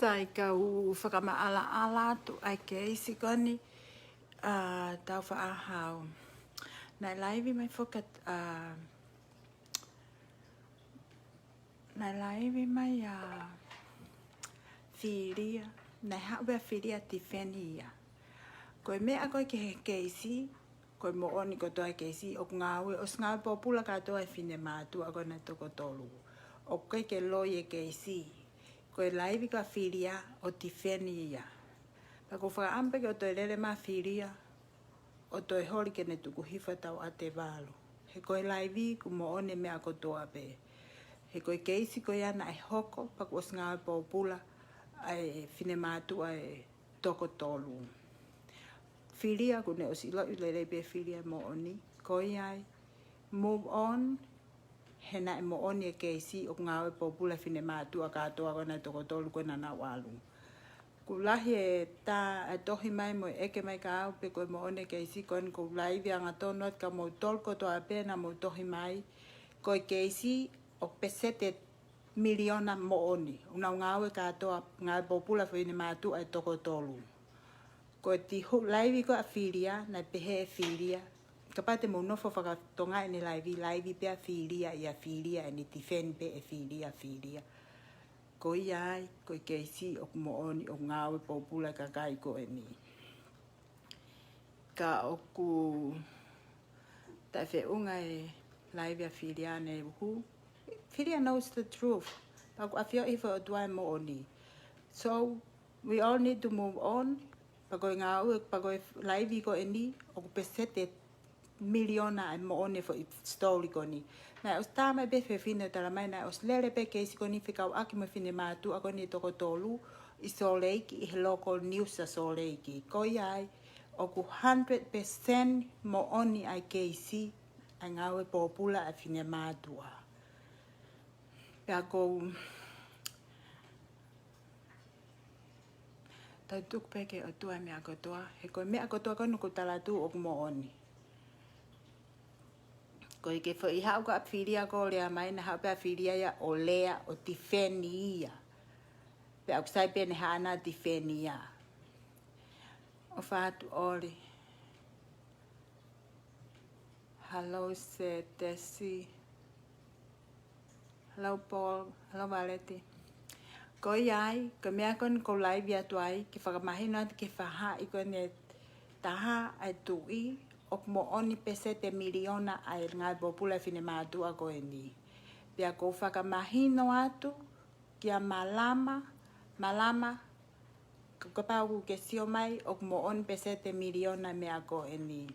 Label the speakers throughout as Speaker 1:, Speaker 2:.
Speaker 1: Sai kau whakamaala tu ai kei sikoni Taufa'Ahau. Nai laivi mai whakat nai laivi mai FILIA. Nai haue FILIA tifenia. Koe mea koe ke he keisi, koe mo oni ko toa keisi o ngawe o ngawe popula katoa e fine matu a koe na toko tolu. O koe ke loi e keisi. Koe laivi ka FILIA o tifenia. Pako whakaampe ke o toi lele ma FILIA o toi hori ke ne tukuhifa tau a te valo. He koe laivi ku mo one mea ko toa pe. He koe keisi koe ana e hoko pako o ngawe popula ai fine matu ai toko tolu. FILIA ku ne o silo i lele pe FILIA mo oni. Koe ai move on. Hena e mo oni e keisi o ngawe popula fine matu a katoa kona toko tolu kona na walu. Ku lahi e ta e tohi mai mo eke mai ka au pe koe mo one keisi kona ku laivi anga tonot ka mo tolko toa pena mo tohi mai. Koe keisi o pesete miliona mo oni. Una ngawe katoa ngawe popula fine matu a toko tolu. Koe ti hu laivi ko a FILIA na pehe e FILIA. Kapate mo nofo whakatonga e ne laivi pea FILIA ia FILIA e ni tifen pe e FILIA. Ko iai, ko keisi o mo oni o ngawe popula ka kai ko e ni. Ka oku ta unga e laivi a FILIA ne hu. FILIA knows the truth. Paku a fio ifa o tuai mo oni. So, we all need to move on. Paku ngawe, paku laivi ko e ni, o pesete miliona e mo one fo i story ko ni. Na os tama be fe fine tala mai na os lele pe keisi ko ni Fekau'Aki mo fine matu a ko ni toko tolu i soleiki i local news a soleiki. Ko iai o ku 100% mo oni ai keisi a ngawe popula a fine matua. Pea ko tau tuk peke o tua mea kotoa. He koe mea kotoa konu ku talatu o mo oni. Koe ke fo i hau ka FILIA ko lea mai na hau pea FILIA ia o lea o tifenia. Pea au sai pene hana tifenia. O whaatu ori. Hello Setesi. Hello Paul. Hello Valeti. Ko iai, ko mea kon ko laivi atu ai, ke whakamahina ke whaha i kone TAHA ai TUKU'I, o mo oni pesete miliona ai ngai popula fine mātua ko e ni. Pea ko whakamahino atu, kia malama, ko kapau ke sio mai, o mo oni pesete miliona mea ko e ni.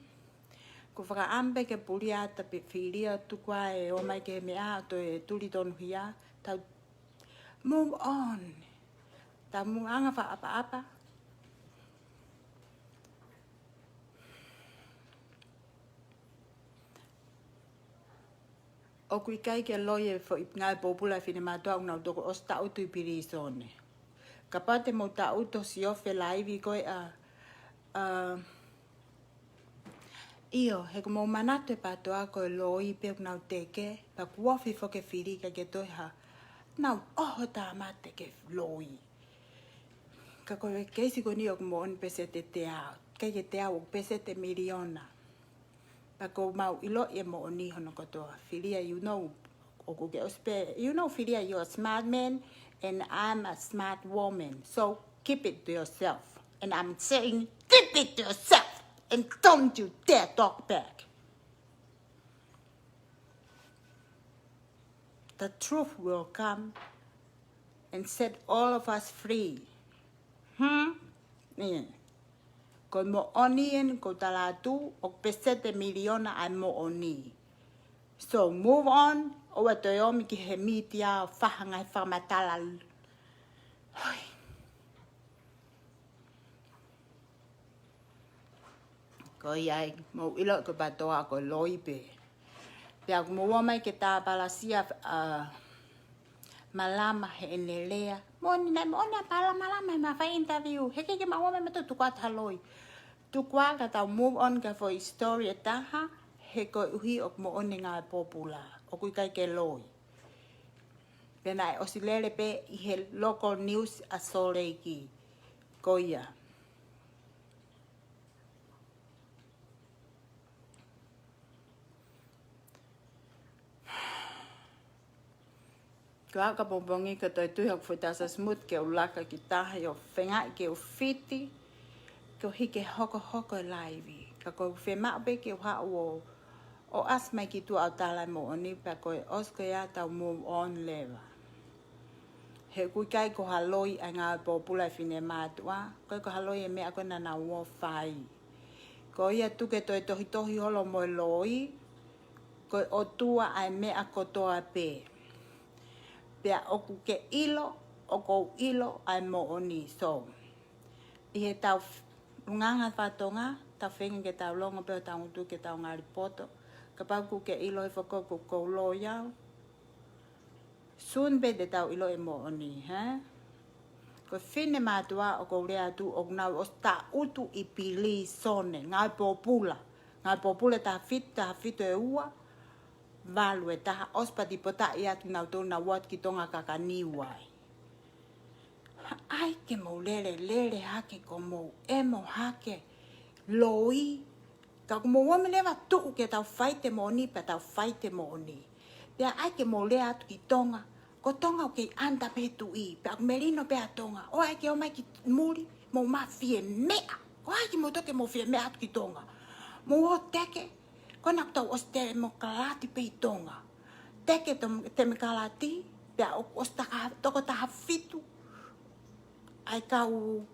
Speaker 1: Ko whakaampe ke puli ata pe FILIA tukua e o mai ke mea to e tuli tonu hia, tau move on. Ta muanga fa apa-apa. O kui kai ke loie fo ngai popula fine matua una toko o sta utu i pirisone. Kapate mo ta uto si ofe laivi koe io, he ko mo manate patoa koe loi pe una teke, pa kuofi fo ke FILI ka ke toiha. Nau, ta mate ke loi. Ka koe keisi ko ni o mo on pesete te ao. Kai ke te ao pesete miliona. Pa ko mau ilo e mo oni hono kotoa. FILIA, you know, you know FILIA, you're a smart man and I'm a smart woman. So keep it to yourself. And I'm saying, keep it to yourself. And don't you dare talk back. The truth will come and set all of us free. Ko mo oni en ko talatu o pesete miliona ai mo oni. So move on. O wato yomi ki he mitia o whahangai FAKAMATALA. Ko iai mo ilo ko patoa ko loipe. Pea ko mo mai ke tā palasia malama he enelea. Moni pala malama he mawhai interview. He ke ma wame matu tukua taloi. Tukua ka tau move on ka for story e TAHA. He ko uhi o mo one ngā popula. O kui kai ke loi. Pena e osilele pe I he local news a soleiki. Koia. Kau ka pombongi ka toi tuhi hok whetasa smooth ke ulaka ki taha o whengai ke o fiti. Ko hike hoko hoko laivi. Ka ko whemau pe ke uha o asmai ki tu au tala mo oni pa koe osko ya tau move on leva. He kui kai ko haloi a ngā popula fine mātua. Koe ko haloi e mea koe nana ua whai. Ko ia tuke toi tohi tohi holo moe loi. Koe o tua ai mea kotoa pe. Pea oku ke ilo, o kou ilo ai mo oni so. I he tau nganga whatonga, tau whenga ke tau longa peo tau ngutu ke tau ngā ripoto. Ka pauku ke ilo e whakoko kou lo iau. Soon be de tau ilo e mo oni, ha? Ko whine mātua o kou rea tu o nau o sta utu I pili sone, ngāi popula. Ngāi popula ta whito e ua. Valu e taha ospati pota I atu nau tō na wat ki tonga kakaniwai. Ai ke mo lele hake ko mo emo hake loi. Ka ko mo wame lewa tuu ke tau whaite mo ni pa tau whaite mo ni. Pea ai ke mo lea atu ki tonga. Ko tonga o ke anda pe tui. Pea merino pe a tonga. O ai ke o mai ki muri mo ma fie mea. O ai ke mo toke mo fie mea atu ki tonga. Mo o teke. Kona tau os te mo kalati pe tonga. Teke te me kalati. Pea os toko taha fitu. Ai kau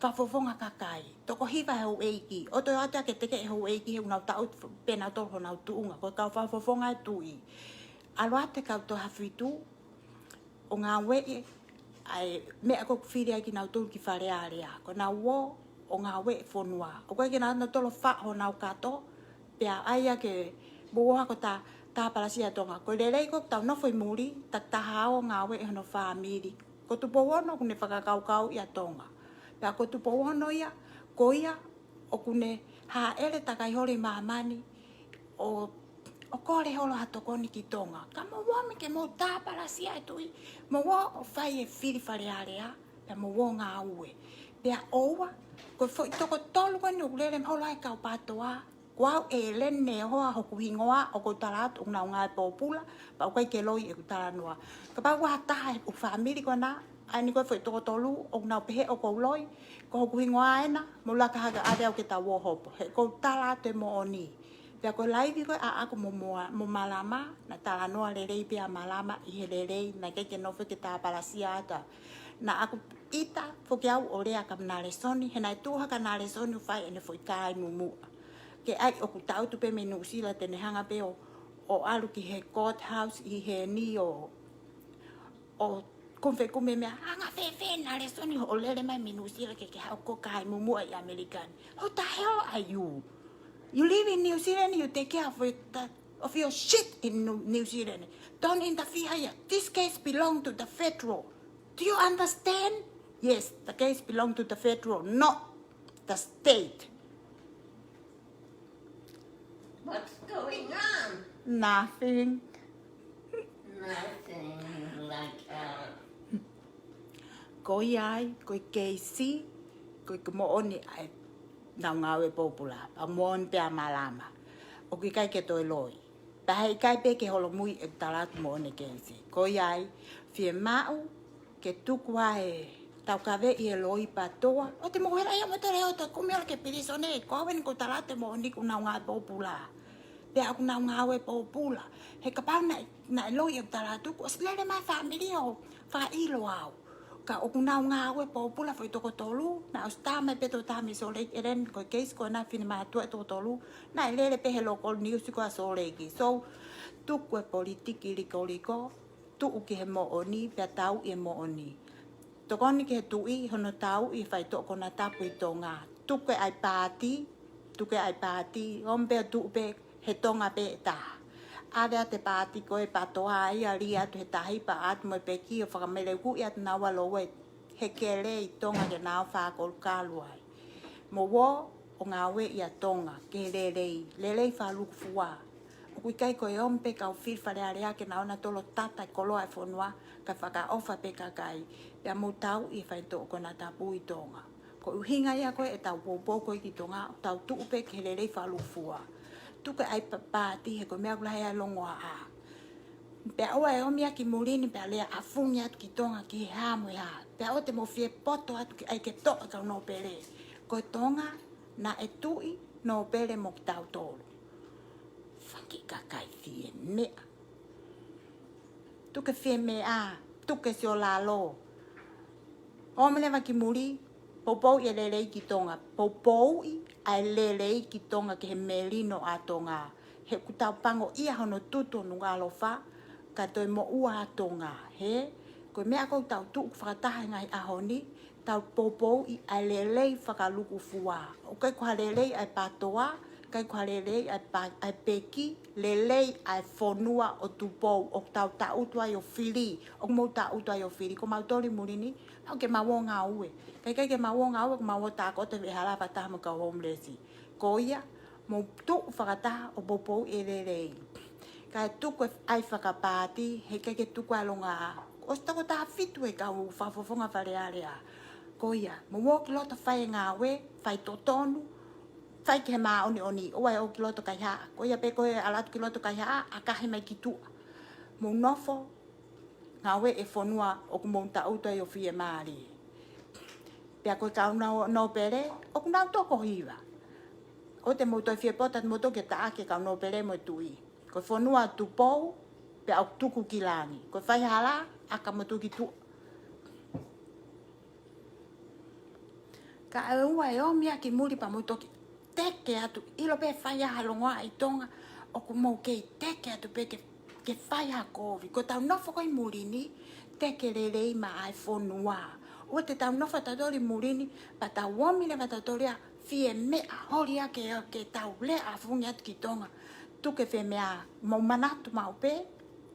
Speaker 1: fofonga kakai. Toko hiva hau eiki. O toi atea ke teke hau eiki heu nau tau pena tolho nau tuunga. Ko kau fofonga e tui. Aloate kau toha fitu. O ngā wee. Ai mea kok whiria ki nau tulu ki wharearea. Ko nau wo o ngā wee whonua. O koe ki nau tolo whaho nau kato. Pea aia ke buoha ko ta palasia tonga. Ko lelei ko tau nofo I muri. Tak tahao ngā wee hono whaamiri. Ko tupo wono kune whakakaukau I a tonga. Pea ko tupo wono ia, ko ia, o kune haa ele takai hori maamani, o kore holo hatokoni ki tonga. Ka mo wame ke mo tāparasia e tui, mo wo o whai e whiri wharearea, pea mo wo ngā ue. Pea oua, ko fo I toko tolu kani o kulele mhola e kau patoa, Kwau Eleni Nehoa hoku hingoa o ko talat o ngā ngai popula pa o kai ke loi e ku talanoa. Ka pa wa taha o family ko na ai ni ko foi to tolu o ngā pehe o ko loi ko hoku hingoa ena mo la ka haga ade o ke ta wo hopo he ko talat e mo oni. Pea ko live ko a ako mo malama na talanoa le rei pea malama I he le rei na ke no fe ke ta palasia ata. Na aku ita Fekau'I o rea ka na le soni he na tuha ka na le soni fai ene foi kai MOUMAU'A. Ke ai o kutau tu pe menu sila tene hanga pe o alu ki he courthouse I HENI o kumfe kume mea hanga fe na le soni o lele mai menu sila ke hau ko kai MOUMAU'I I American. Who the hell are you? You live in New Zealand, you take care of your shit in New Zealand. Don't interfere here. This case belongs to the federal. Do you understand? Yes, the case belongs to the federal, not the state.
Speaker 2: What's going on?
Speaker 1: Nothing.
Speaker 2: Nothing like
Speaker 1: Koi ai, koi keisi, koi mo oni ai nau ngawe popula, a mon pe malama. O ki kai ke toi loi. Tahe kai pe ke holo mui e talat mo oni keisi. Koi ai, fie mau ke TUKU'I tau kawe I e loi patoa. O te mohera ia mo te reo ta kumela ke pirisone. Ko wen ko talate mo oni ku nau ngawe popula. Pea aku nau ngawe popula. He kapau na loi e talatu ko slele mai family o fa ilo au. Ka o nau ngawe popula foi toko tolu. Na usta mai peto tami so lei eren ko case ko na fini matua toko tolu. Na lele pe he local news ko so lei. So tuku e politiki liko. Tuku he mo oni pe tau e mo oni. Tokoni ke tui hono tau I fai toko na tapu I tonga. Tuku ai pati. Ompe tupe he tonga pe taha. Ada te pati ko e patoa ai ali atu he tahi pa atu mo pe ki o whakamele ku I atu nawa loe he kele I tonga ke nao whakolu ai. Mo wo o ngā we I a tonga ke lelei whaluku fua. O kai ko e ompe ka o fil falearea ke na ona tolo tata koloa e fonua ka whakaofa pe kakai. Pea MOTU'A whai tō ko na tapu I tonga. Ko uhinga ia koe e tau pōpō koe ki tonga, tau tuupe ke lerei whalufua. Tuka ai papati he ko mea kula hea longoa a. Pea oa e omia ki murini pea lea a fungi atu ki tonga ki he hamu e ha. Pea o te mo fie poto atu ki ai ke toa kau no pere. Ko tonga na e tui no pere mo ki tau tolu. Whanki kakai fie mea. Tuke fie mea, tuke si o la lo. O melewa ki muri, Popou'i e lelei ki tonga. Popou'i ai lelei ki tonga ke he melino a tonga. He kutau pango ia hono tutu nunga alofa, ka toi MOTU'A a tonga. He, koe mea kou tau tuu whakataha ngai a honi, tau Popou'i ai lelei whakaluku fua. O kai kua lelei ai patoa, kai kua lelei ai peki, lelei ai fonua o tupou, o tau tautua I o FILI, o mau tautua I o FILI. Ko mau tori murini, au ke mawo ngā ue. Kai ke mawo ngā ue, mawo tākote we hala whataha mo ka homelessi. Ko ia, mo tuk whakataha o Popou'i e lelei. Kai tuku ai whakapāti, he ke tuku alonga a. O stako taha fitu e kau whafofonga wharearea. Ko ia, mo woki loto whai ngā ue, whai totonu, whai ke he maa oni, oai o ki loto kai haa. Ko ia pe koe alatu ki loto kai haa, a kahe mai ki tua. Mo nofo, ngā ue e whonua o ku mou tautua I o fie maari. Pea koe kau no pere, o ku nau toko hiwa. O te moutou fie potat moutou ke taake kau no pere mo tui. Koe whonua tupou, pea au tuku ki langi. Koe whai hala, aka motu ki tua. Ka e ua e omia ki muri pa moutou ki teke atu. Ilo pe whai aha longoa I tonga, o ku mou kei teke atu pe ke whai aha kovi. Ko tau nofo koi murini, teke lelei ma ai whonua. O te tau nofa tatori murini, pa tau womile wa tatoria fie mea horia ke tau le a fungi atu ki tonga. Tuke fie mea mau manatu mau pe,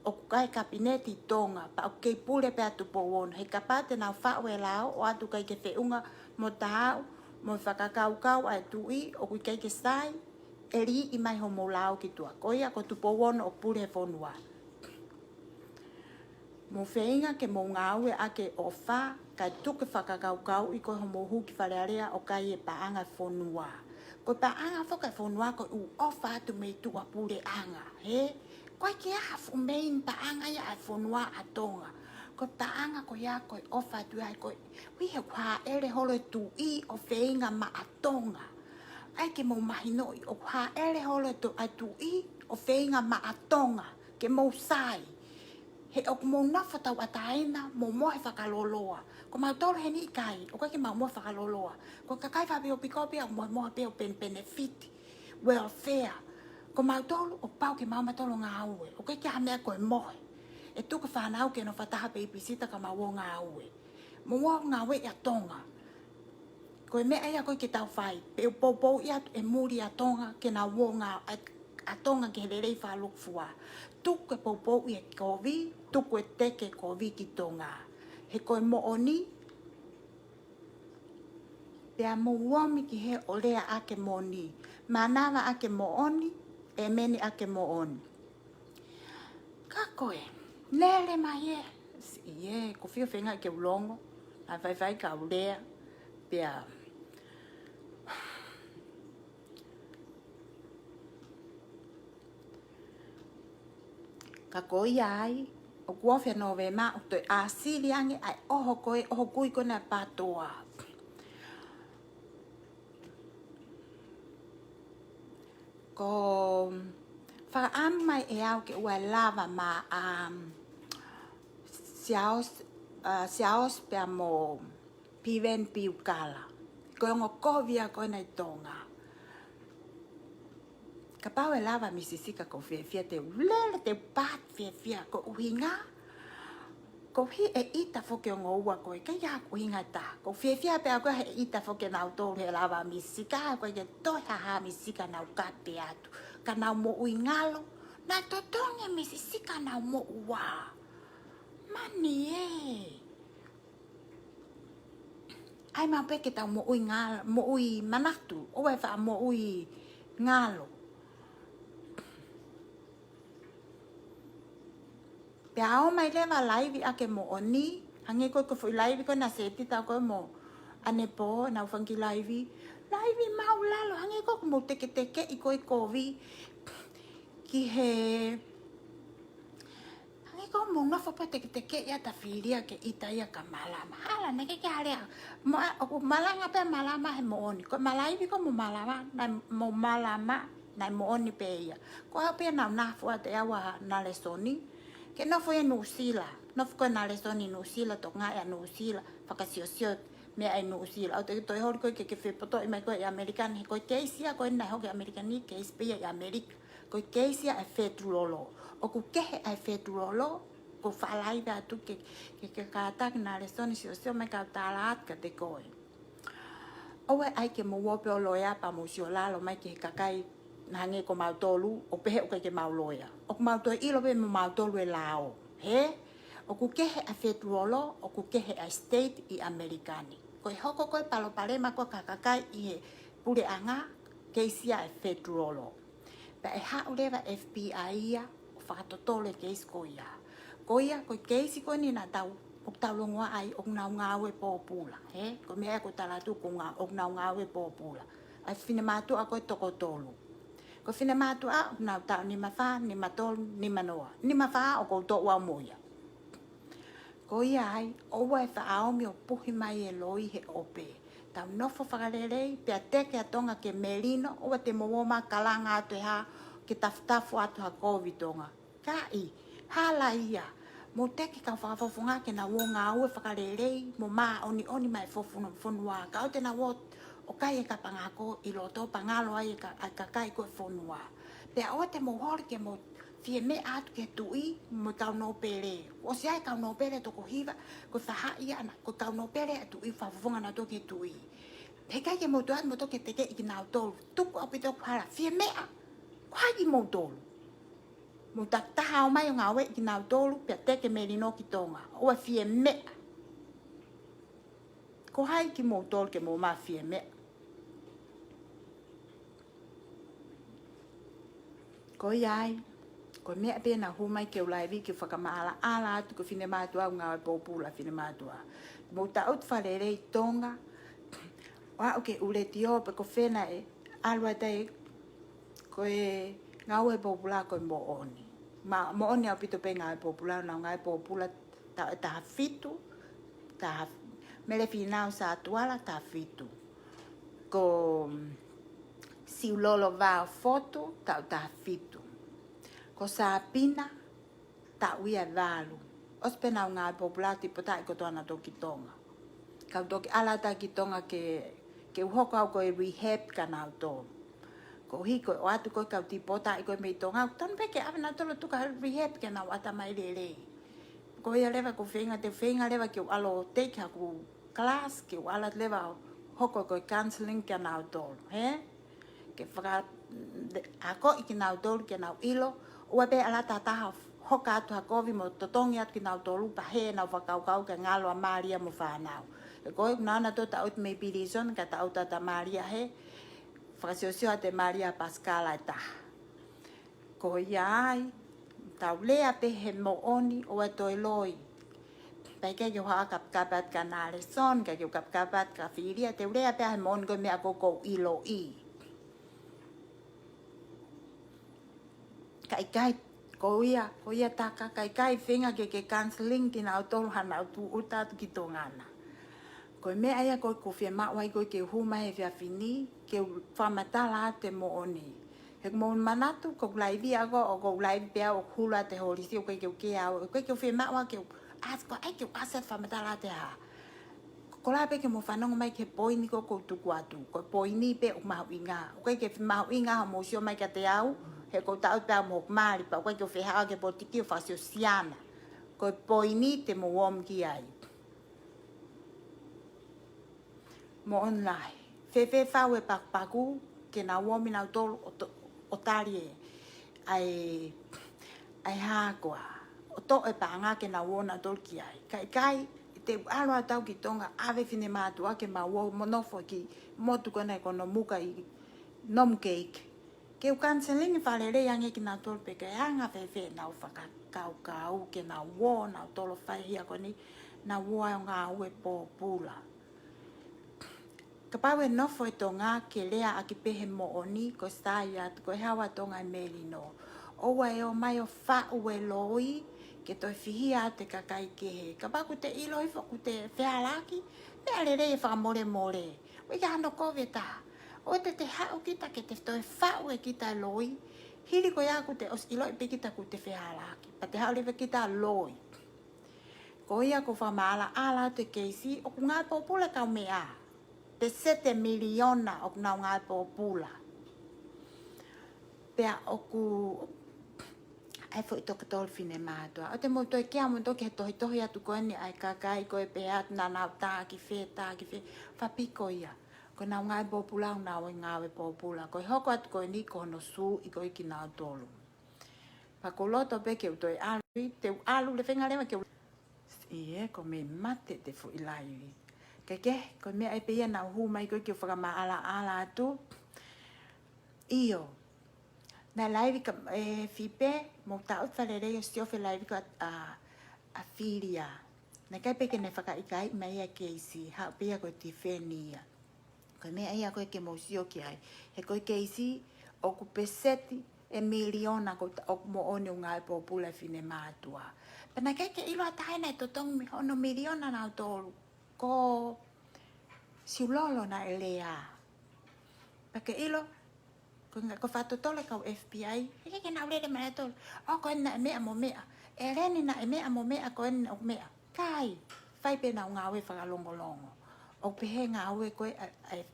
Speaker 1: o kai kabineti tonga, pa o kei pule pe atu po wono. He kapate nau whaue lao, o atu kai ke whiunga MOTU'A, mo whakakaukau ai TUKU'I, o kui kai ke sai, eri I mai homo lao ki tua. Koia ko tupo wono o pule whonua. Mo wheinga ke mo ngāue ake o wha, kai tuke whakakaukau I koe homo huki wharearea o kai e paanga whonua. Koe paanga whaka whonua koe u ofa atu mei tua pule anga. He? Koe ke hafu mein paanga ia ai whonua a tonga. Koe paanga koe ia koe ofa atu ai koe. Ui he kwa ere holo TUKU'I o wheinga ma a tonga. Ai ke mo mahinoi o kwa ere holo TUKU'I o wheinga ma a tonga. Ke mo sai. He o mo nafa tau ataina mo mohe whakaloloa. Ko mau toro heni IKAI, o kai ke mau mohe whakaloloa. Ko kakai whape o pikopi au mohe pe o benefit, welfare. Ko mau toro o pau ke mau matolo ngā ue. O kai ke hamea koe mohe. E tuka whanau ke no whataha pe ipisita ka mau o ngā ue. Mo o ngā ue ia tonga. Ko e mea ia koe ke tau whai. Pe o popou ia e muri a tonga ke na o ngā a tonga ke he rei whaluk fua. Tuku e popou I e kovi, tuku e teke kovi ki tonga. He koe mooni, pea mo uomi ki he o lea ake mooni. Manawa ake mooni, e meni ake mooni. Ka koe, lele mai e. Ie, ko fio whenga ke ulongo, na whai ka ulea, pea. Ka koi ai, o kuofia no we ma, o toi asili ange, ai oho koe, oho kui koe na patoa. Ko whakaam mai e au ke ua lava ma siaos pia mo piven piukala. Koe ongo kovia koe na tonga. Ka pau e lava misisika ko fia te ulele te pat fia ko uhinga. Ko hi e ita foke ongo ua koe ka ia ko hinga ta. Ko fia pe ako he ita foke na utoro he lava misisika ko ke toi haha misisika na ukate atu. Ka na mo uingalo na totonge misisika na mo ua. Mani ai mau peke tau mo uingalo, mo ui manatu, o e wha mo ui ngalo. Pea o mai lewa laivi ake mo oni. Hange ko fui laivi ko na setita ko mo. Ane po na ufangi laivi. Laivi mau lalo. Hange ko mo teke i kovi. Ki he... Hange ko mo nofo pa teke ya ta filia ke ita ya ka malama. Hala neke ke halea. Oku malanga pe malama he mo oni. Ko malaivi ko mo malama. Na mo malama. Na mo oni pe ia. Ko hape na nafo ate awa na lesoni. Ke nofo ya nusila. Nofo ko na lesoni nusila. Tok nga ya nusila. Fakasio me ai nusila. O te toi hori ko ke whepoto i mai ko e Amerikani. Ko keisia ko ina hoki Amerikani. Keis pia i Amerika. Ko keisia ai whetulolo. O ku kehe ai whetulolo. Ko whalaiva atu ke kātaki na lesoni sio mai ka tālaat ka te koe. Owe ai ke mo wope o loia pa mo sio lalo mai ke kakai nange ko mautolu o pehe o ke mau loia. O ku mautolu ilo pe mo mautolu e lao. He? O ku kehe a whetulolo, o ku kehe a state i Amerikani. Ko hoko koe palo palema ko kakakai i he pure anga keisia e whetulolo. Pa e haulewa FBI ia o whakatotole keis koia. Koia ko keisi ko ni na tau o taulongoa ai o ngau ngawe pōpula. He? Ko mea ko talatu ko o ngau ngawe pōpula. Ai whine mātua koe toko tolu. Ko whine mātua o ngau tau ni mawha, ni matolu, ni manoa. Ni mawha o koutou ua moia. Ko ia ai, oua e whaaomi o puhi mai e loi he ope. Tau nofo whakarelei, pia teke atonga ke melino, oua te mowoma kalanga atu e ha, ke tafutafu atu ha COVID-tonga. Kai, hala ia, mo teke ka whakafofunga ke na wonga au e whakarelei, mo maa oni mai fonua. Ka o te na wo, o kai e ka pangako, i loto pangalo ai e ka kai koe fonua. Pia oua te mohori ke mo fie me atu ke tui mo kau no pere. O se ai kau no pere toko hiva, ko whaha ia ana, ko kau no pere atu i whafonga na toke tui. Pekai ke motuat mo toke teke i ki nao tolu. Tuku api toku hala, fie mea, kwa i mo tolu. Mo tak taha o mai o ngawe i ki nao tolu, pia teke me rino ki tonga. Oa fie mea. Ko hai ki mo tolu ke mo ma fie mea. Ko iai. Ko mea pena humai ke ulaivi ke whakamaala ala atu ko whine mātua o ngā pōpula whine mātua. Mo ta out wharerei tonga, wa o ke ureti o pe ko whena e alua tei ko e ngau e pōpula ko e mo oni. Mo oni au pito pe ngā pōpula na ngā pōpula taha fitu, taha mele whinau sa atuala taha fitu. Ko siulolo vāo fotu taha fitu. Ko sa pina ta uia valu. Ospena ngā populati potai ko toana toki tonga. Kau toki alata ki tonga ke uhoko au ko e rehab ka nau tō. Ko hiko o atu ko kau ti potai ko mei tonga. Tanu peke awena tolo tuka rehab ka nau ata mai lele. Ko ia lewa ko whenga te whenga lewa ki o alo take haku class ki o alat lewa hoko ko counseling ka nau tō. He? Ke whaka ako i ki nau tō ki nau ilo. Ua pe ala taha hoka atu hakovi mo totongi atu ki nau tolu pa he nau whakaukau ka ngalo a Maria mo whanau. E koe nana to ta out me pilison ka ta out ta Maria he. Whakasiosio te Maria Pascala e taha. Ko iai, tau lea pe he mo oni o e toi loi. Pai ke ki hoa kapkapat ka nare son, ka ki kapkapat ka filia, te lea pe he mo oni koe mea koko ilo i. KAIKEHE ko ia taka KAIKEHE whenga ke counseling ki nao tolu hana au tu utatu ki tō ngana. Ko mea ia ko whia mawai ko ke huma he whia whini, ke whamatala te mo oni. He mo manatu ko laivi ako o ko laivi pia o hula te holisi o ke au. Ko ke whia mawa ke asko ai ke asat whamatala te ha. Ko la pe ke mo whanonga mai ke poini ko tuku atu. Ko poini pe o mahu inga. Ko ke mahu inga ho mo sio mai ka te au. He ko tau pia mo mari pa ko ke whehaa ke potiki o whasio siana. Ko poini te mo wom ki ai. Mo online. Whewhe whau e pakpaku ke na womi nau tolu o tari e. Ai hākoa. O to e panga ke na wona tolu ki ai. KAIKEHE te aloa tau ki tonga ave whine MOTU'A ke ma wo monofo ki motu kona e kono muka i nom cake. Ke counseling falele yang e kina tol pe ke anga fe na Fekau'Aki ke na wo na tolo fai hia koni na wo nga we po pula. Kapawe nofo e tonga ke lea aki pehe mo'oni ko stayat ko hawa tonga melino. Owa e o mai o fa ue loi ke toi fihia te KAIKEHE. Kapaku te iloi ku te FEKAU'Aki me alere e FAKAMOLEMOLE. Wika hano koveta. O te hao kita ke te toi fa ue kita loi. Hiri ko ia ku te os iloi pe kita ku te FEKAU'Aki. Pa te hao lewe kita loi. Ko ia ko whamala ala te keisi o ku ngā popula kau mea. Te 7 miliona o na ngā popula. Pea o ku ai foi toka tol fine mātua. O te mo toi kia mo toki he tohi atu koe ni ai kakai koe pea atu nā nau tāki whe. Whapiko ia. Ko nau ngā popula o nau ngāwe popula. Koe hoko atu koe ni kono sū i koe ki nau tolu. Pa ko loto pe ke utoi alu. Te alu le whenga lewa ke ie ko me mate te fu ilaiwi. Ke ko me ai peia na hu mai ko ke whakama ala atu. Io. Na live ka fipe mo ta ut fale re stio fe live ka a FILIA. Na kai pe ke ne IKAI mai a keisi ha peia ko ti fenia. Ko me ai ko ke mo sio ki ai. He ko keisi o ku peseti e miliona ko o mo oni nga popula fine matua. Pa na kai ke ilo atai na to tong mi ono miliona na tolu. Ko siulolo na elea. Pake ilo, ko whatotole kau FBI, ke na urere mea tolo. O ko na mea mo mea. Eleni na mea mo mea ko na mea. Kai, whai pe na ngawe whakalongolongo. O pehe ngawe koe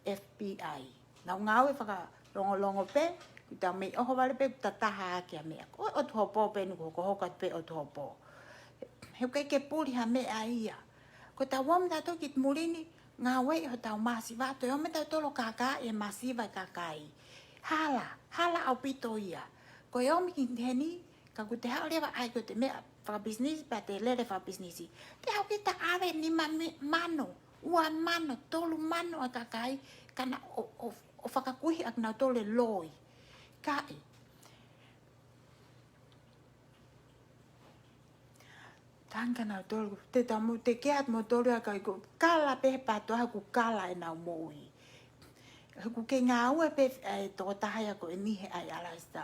Speaker 1: FBI. Na ngawe whakalongolongo pe, kuta me oho wale pe kuta taha kia mea. Ko o Hopo pe nuko ko hokat pe o Hopo. Heu ke puli ha mea ia. Ko ta wam ta toki mulini ngawe ho tau masi vato yo me tau tolo kaka e masiva kakai. Hala au pito ia. Ko yo mi HENI ka ku te hao lewa ai ko te mea fa business pa te lele fa business. Te hao kita ave ni mano, ua mano, tolu mano a kakai kana o whakakuhi ak nau tole loi. Kai. Tanga nau tolu, te tamu, te keat mo tolu a kai ko kala pehe pato ha ku kala e nau moui. Ku ke ngā ua pe toko tahaya ko e nihe ai alaista.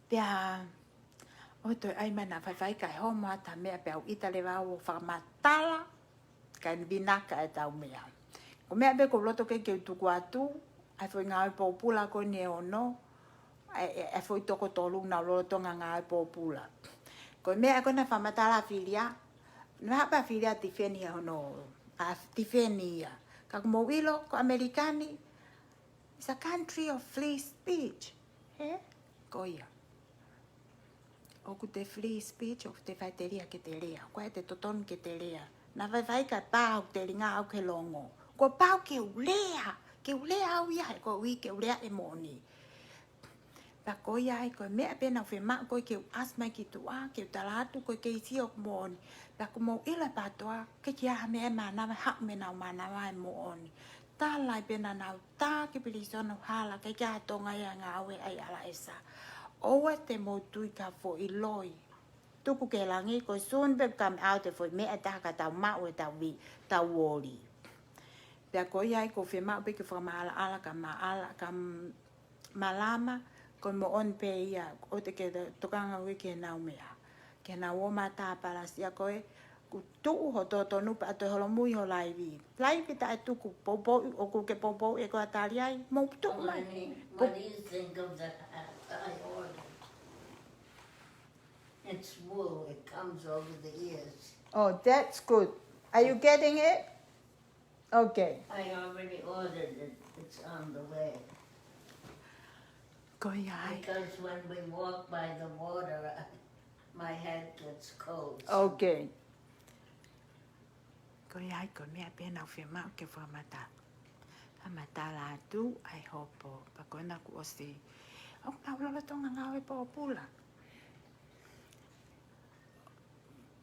Speaker 1: Pea, o toi ai mana whai kai homo ata mea pea u ita le wau whakamatala kai binaka e tau mea. Ko mea pe ko loto ke tuku atu, ai foi ngā ua popula ko ni e ono, ai foi toko tolu na loto ngā ua popula. Ko mea ko na whamatala FILIA, na hapa FILIA tifeni HONO, tifeni ia. Ka mo wilo ko Amerikani, it's a country of free speech. He? Ko ia. O ku te free speech, o ku te whaiteria ke te rea. Ko e te toton ke te rea. Na vai ka pāu te ringa au ke longo. Ko pāu ke ulea. Ke ulea au ia, ko ui ke ulea e moni. Pa ko ia ai ko mea pena whema ko ke asma ki tua, ke talatu ko ke isi o moni. Pa ko mo ila patoa, ke kia mea manawa hak me nau manawa e moni. Tālai pena nau tā ke pilisona hala, ke kia tonga ia ngā aue ai ala esa. Oa te MOTU'I ka fo i loi. Tuku ke langi ko soon pe kam out e fo mea taka tau mau e tau vi, tau wori. Pa ko ia ai ko whema pe ke whamaala ala ka maala ka malama, ko mo on pe ia o te ke tokanga hui ke nau mea. Ke nau o mata parasia koe, ku tuu ho toto nupa ato holo mui ho laivi. Laivi ta e tuku popo, o ku ke popo e ko atari ai, mo tuu mai.
Speaker 2: What do you think of that I ordered? It's wool. It comes over the ears.
Speaker 1: Oh, that's good. Are you getting it? Okay.
Speaker 2: I already ordered it. It's on the way.
Speaker 1: Ko ia ai.
Speaker 2: Because when we walk by the water, my head gets cold.
Speaker 1: Okay. Ko ia ai ko mea pena whema ke whamata. Whamatala atu ai hopo. Pa kona ku osi. O na ulola tonga ngawe po pula.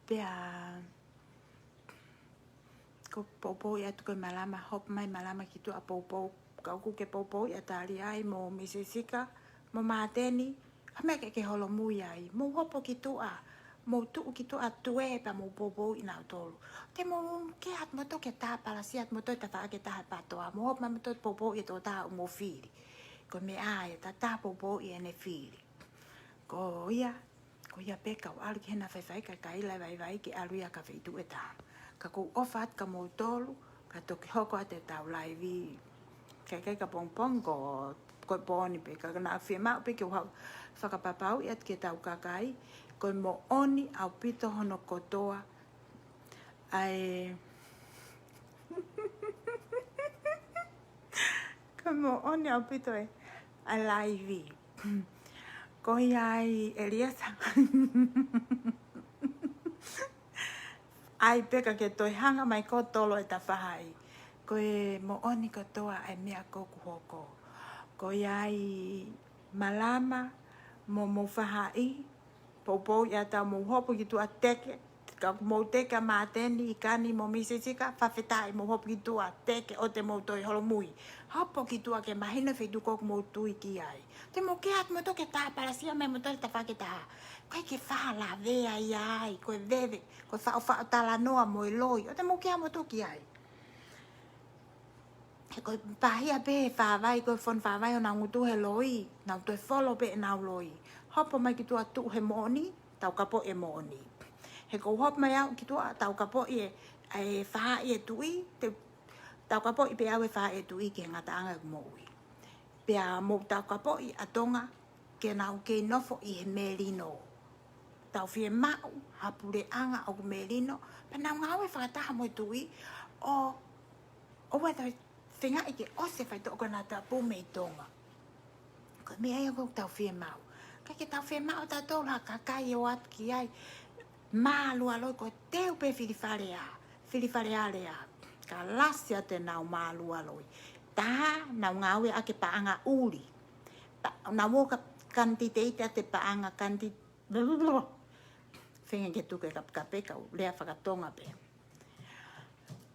Speaker 1: Pea ko popo ia tu ko malama hop mai malama ki tu a popo Kau ke popo ia tali ai mo misisika mo mateni ame ke holo mui ai mo hopo ki tu'a mo tu'u ki tu'a tue pa mo popo ina tolu te mo ke at mo to ke ta pala si at mo to ta fa ke ta pa to mo hop ma to popo i to ta mo fili ko me ai ta popo i ene fili ko ia Fekau'I hena fai kai la vai ki alu ia ka fei tu eta ka ko ofat ka mo tolu ka to ki hoko ate tau lai vi kai ka pong ko poni pe ka na firma pe ke wa whakapapau i at ke tau kakai ko mo oni au pito hono kotoa ai ko mo oni au pito e a live ko ai Eliasa ai peka ke toi hanga mai ko tolo e ta whahai ko e mo oni kotoa ai mea koku hoko ko ai malama mo whahai popo ia ta mo hopo ki tu a teke ka mo teke mateni ikani mo misisika whawhetai mo hopo ki tu a teke o te mo toi holo mui hopo ki tu a ke mahina whetu kok mo tui ki ai te mo ke at mo to ke ta parasia me mo to ta whaketaha kai ke whala vea ai ko veve ko wha talanoa mo loi o te mo ke mo to ki ai ko pahia pe whawai ko fon whawai o na ngutu he loi na tu follow pe na loi hopo mai ki tu atu he moni tau kapo e moni he ko hop mai au ki tu tau kapo e wha e tui te tau kapo i pe au e wha e tui ke ngata anga mo ui pe a mo tau kapo i atonga ke nau ke nofo i he merino tau fie mau hapure anga o merino pe nau ngau e whakataha mo tui o weta whenga i ke ose whai toko na ta pu mei tonga ko me ai ko tau fie mau ke tau fie mau ta tola kakai o at ki ai ma lua loi ko teu pe filifarea lea ka lasia te nau ma lua loi taha nau ngau e ake paanga uri nau o kantiteite te paanga kanti whenga ke tuke ka pekau lea whakatonga pe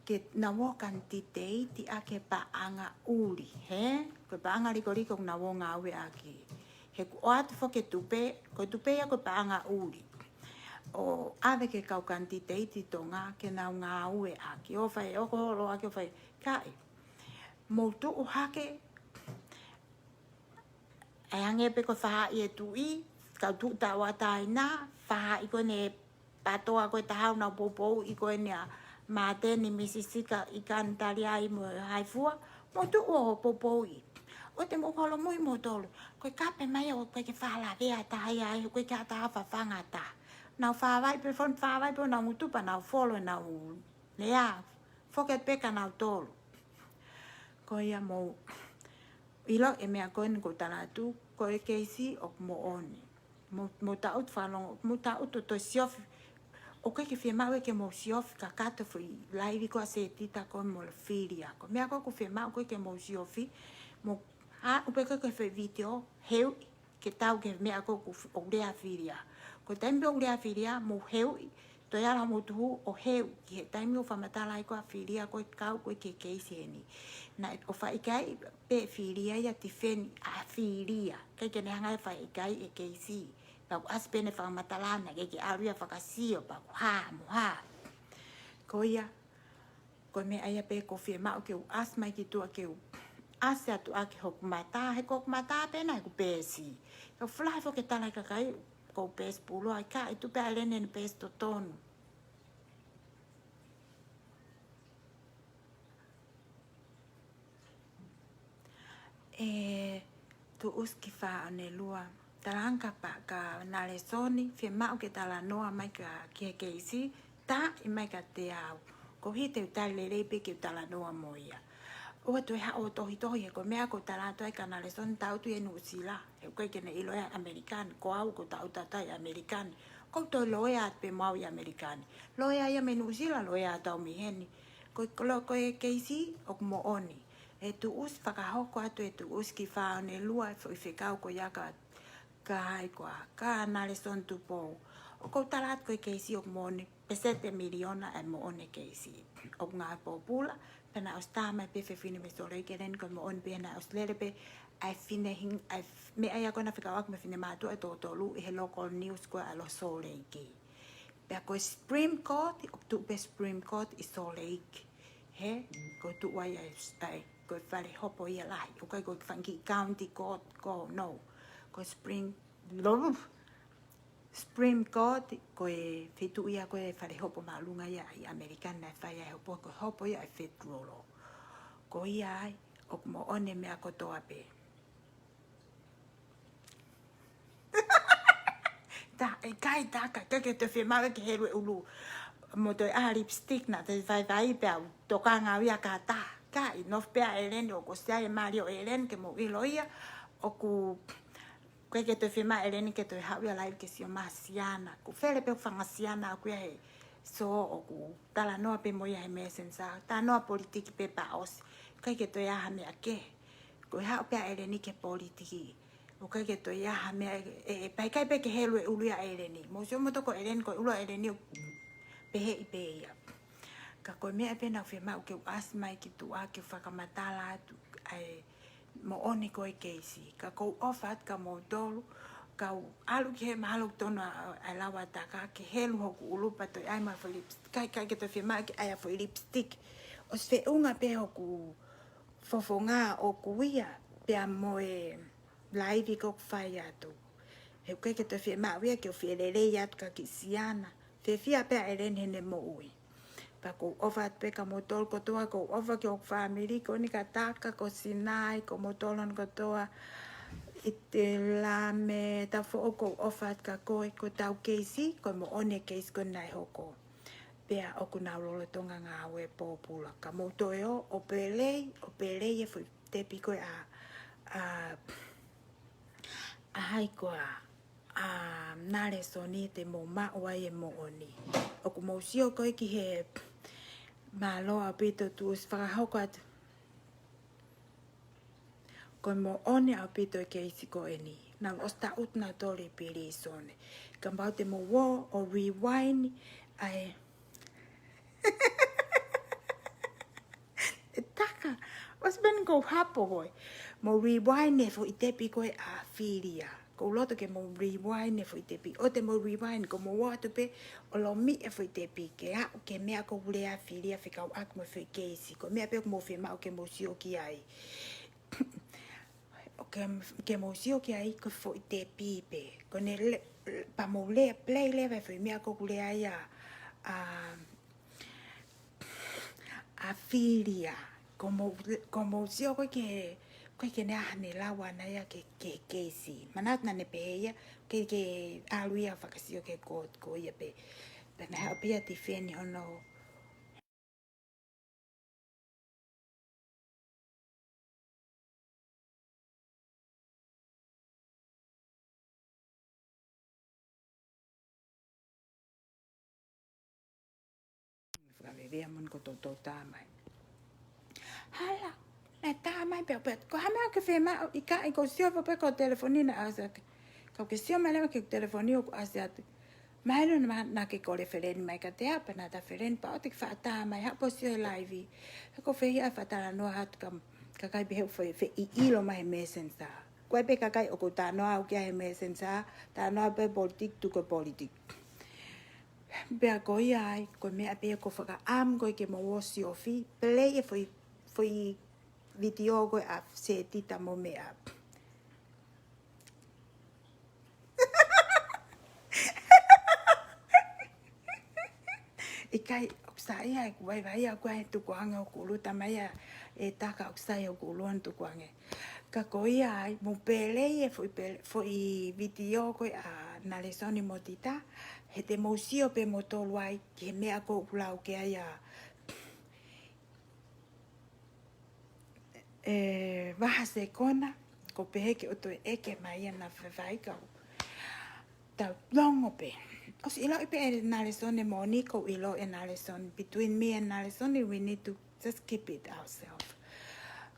Speaker 1: ke nau kantiteite ake paanga uri he ko paanga riko nau ngau e ake he ku oatu fo ke tupe ko tupe ya ko paanga uri o ave ke kau kantiteiti tonga ke nau ngau e ake o fai o ko lo ake fai kai MOTU'A ke ai ange pe ko fa e tu'i ka tu TAUATE8 fa i ko ne patoa ko tahau na popo i ko ne mate ni misisika i kantaria i mo haifua MOTU'A popo i o te mo kolo moi mo tolu ko kape mai o ko ke fala vea tai ai ko ka ta fa fangata na fa vai pe fon fa vai po na mutu pa na follow na u lea foket peka na tolu ko ia mo ilo e mea koen ko talatu ko e keisi o mo oni mo ta ut falong mo ta ut to siof o ke firma ke mo siof ka kato foi live ko SETITA ko mo FILIA ko mea ko firma ko ke mo siofi mo o pe ko fe video heu ke tau ke mea ko o lea FILIA ko tembe o lea FILIA mo heu to ya la mo tu o heu ki taimi o FAKAMATALA ko FILIA ko kau ko ke keisi ni na o fa IKAI pe FILIA ya tifeni a FILIA ke ne hanga fa IKAI e keisi pa aspene FAKAMATALA na ke aria fakasio pa ha mo ha ko ia ko me ai pe ko firma o ke asma ki tu ke ase atu ake hok mata he kok mata pe na ku pesi ko fly fo ke tala ka kai ko pes pulo ai ka tu pe alene ne pes to ton tu uski fa ne lua talanka pa ka na le soni firma o ke talanoa mai ka ke isi ta i mai ka te au ko hite tale le pe ke talanoa moia o tu ha o to hito ye ko mea ko talato ai kana le son tau tu enu sila e ko ke ne ilo ya american ko au ko tau tata ya american ko to lo ya pe mau ya american lo ya menu sila lo ya tau mi heni ko lo ko ke isi o mo oni e tu us whakaho ko atu e tu us ki whao ne lua e whekau ko ya ka hai ko ka na le son tu po o ko talat ko ke isi o mo ni pesete miliona e mo one keisi o ngā popula pena os tāmai pe whiwhine me sore ke ren ko mo on pena os lere pe ai fine hing ai me ai akona Fekau'Aki me fine mātua e tōtolu i he local news ko alo sore ki pe ko Supreme Court o tu pe Supreme Court i sore ki he ko tu wai ai ko whare hopo ia lai o kai ko whangi county court ko no ko Supreme Court ko e fitu ia ko e whare hopo maalunga ia i American na whai ai hopo ko hopo ia e federal ko ia ai o mo one mea ko toa pe ta e kai ta ka ke te whemara ke heru e ulu mo te a lipstick na te vai pe au toka ngā wia ka ta ka i nof pe a elen o ko stia e mario elen ke mo ilo ia o ku koe ke te whima Eleni ke te hawia live ke sio masiana. Ku where pe whangasiana a kuia he so o ku talanoa pe moia he mesensa. Tanoa politiki pe pa osi. Koe ke te aha mea ke. Koe hao pe Eleni ke politiki. O koe ke te aha mea e pai kai pe ke helu e uluia Eleni. Mo sio motoko Eleni koe ulua Eleni o pehe i pe ia. Ka koe mea pe na whima o ke uasmai ki tu'a ke whakamatala atu ai mo oni koe keisi. Ka kou ofat ka mo dolu. Ka alu ki he mahalo tono a lawa taka. Ke helu hoku ulupa toi ai ma fo lipstick. Kai ke to whima ki aia fo lipstick. O sve unga pe hoku fofonga o kuia. Pea mo e laivi kok whai atu. He koe ke to whima wia ki o whielelei atu ka ki siana. Whia pea Eleni hene mo ui. Pa ko ofat pe ka motol ko toa ko ofa ki o family ko ni ka taka ko sinai ko motolon ko toa ite lame ta fo ko ofat ka ko tau keisi ko mo one keisi ko nai hoko pea o ku na lolo tonga nga we popula ka motoeo o pelei e foi te piko a hai ko a nare soni te mo MAUMAU'I e mo oni o ku mo sio ko ki he Maloa pito tu whakahoko atu. Ko mo one a pito ke isi ko eni. Na osta utna tori pili sone. Ka mbau te mo wo o rewind ai. Taka. Was ben ko hapo boy. Mo rewind ne fo itepi ko a FILIA. Ko loto ke mo rewind e foi te pi. O te mo rewind ko mo watu pe o lo mi e foi te pi. Ke a o ke mea ko ulea FILIA Fekau'Aki mo foi keisi. Ko mea pe o mo whima o ke mo sio ki ai. O ke mo sio ki ai ko foi te pi pe. Ko ne pa mo lea play leva e foi mea ko ulea ia a FILIA. Ko mo sio ko ke koe ke nea hane lawa na ia ke keisi. Manat na ne peheia, ke aluia whakasio ke kot ko ia pe. Pena hao pia ti wheni hono. Whakawewea mon ko tō tāmai. Hala, na tāmai peo peo. Ko hamea ke whema IKAI ko sio pe ko telefoni na asake. Ko ke sio malewa ke telefoni o ko asate. Mahalo na ke kole whereni mai ka te hapa na ta whereni pa o te whaata mai hapo sio e laivi. Ko whehi a whatalanoa hatu ka kai beheu whe i ilo mai mesensa. Koe pe ka kai o ko tānoa au kia he mesensa. Tānoa pe politik tuko politik. Pea ko ai, ko mea pe ko whaka am koe ke mo wosi ofi. Pelei e whoi video koe a SETITA mo mea. Ikai oksai ai kuai vai a kuai tuku'anga o kulu tamai e taka oksai o kuluan tuku'anga. Ka koi ai mo pelei e foi video ko a nalesoni motita he te mosio pe motolu ai ke mea ko ulau ke ai a vahase kona ko pehe ke oto eke mai na vai ka ta longo pe. Os ilo ipe e nalesoni moni ko ilo e nalesoni between me and nalesoni we need to just keep it ourselves.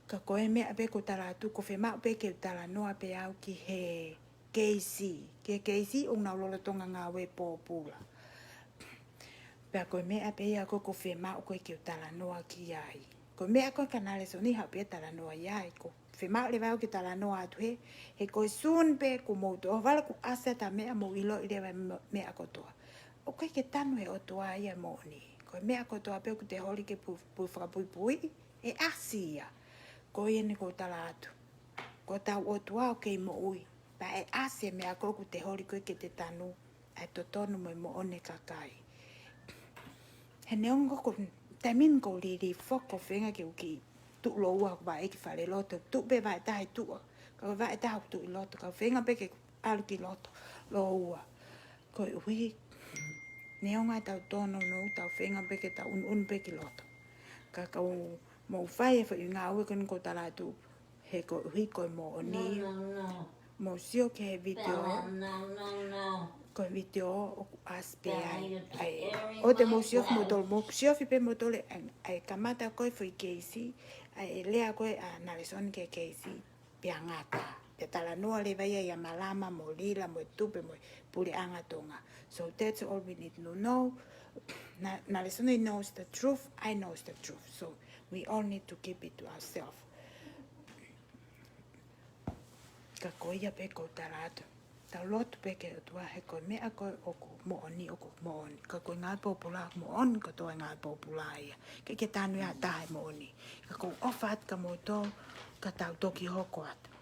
Speaker 1: Ka koe mea pe ko talatu ko whema pe ke talanoa pe au ki he keisi. Ke keisi o nga lolo tonga ngā we pōpula. Pea koe mea pea ko whemau koe ki o talanoa ki ai. Koe mea koe kanale so ni hau pia talanoa iai ko. Whemau le wau ki talanoa atu he koe soon pe ko moutoa. Wala ku asa ta mea mo ilo i lewa mea kotoa. O koe ke tanu e o toa ia mo ni. Koe mea kotoa pe ku te holi ke whakapui pui e asi ia. Koe ene ko tala atu. Ko tau o toa o kei mo ui. Pa e asi mea koe ku te holi koe ke te tanu. Ai to tonu mo one kakai. He neongo ko tamin ko li foko whenga ki uki tu loua ba e ki whare loto. Tu be vai tahi tua. Ka vai tahi tu i loto. Ka whenga pe ke alu ki loto. Loua. Ko ui neonga tau tono no tau whenga pe ke tau un pe ki loto. Ka kau mo whai e whi ngā ue kani ko tala tu. He ko ui ko mo o ni. Mo sio ke he video.
Speaker 2: No.
Speaker 1: Ko video o ku aspe ai. O te mo sio fi pe mo tole ai kamata koe fui keisi. Ai lea koe a nalesoni ke keisi. Pia ngata. Te talanoa le vai ia malama mo lila mo tupe mo puli anga tonga. So that's all we need to know. Nalesoni knows the truth. I knows the truth. So we all need to keep it to ourselves. Ka koia pe ko taratu. Tau lotu peke o tua he koe mea koe oku mooni. Ka koe ngāi popula mooni ko toi ngāi popula ia. Ke tanu ia tahe mooni. Ka koe ofa at ka mo tō ka tau toki hoko atu.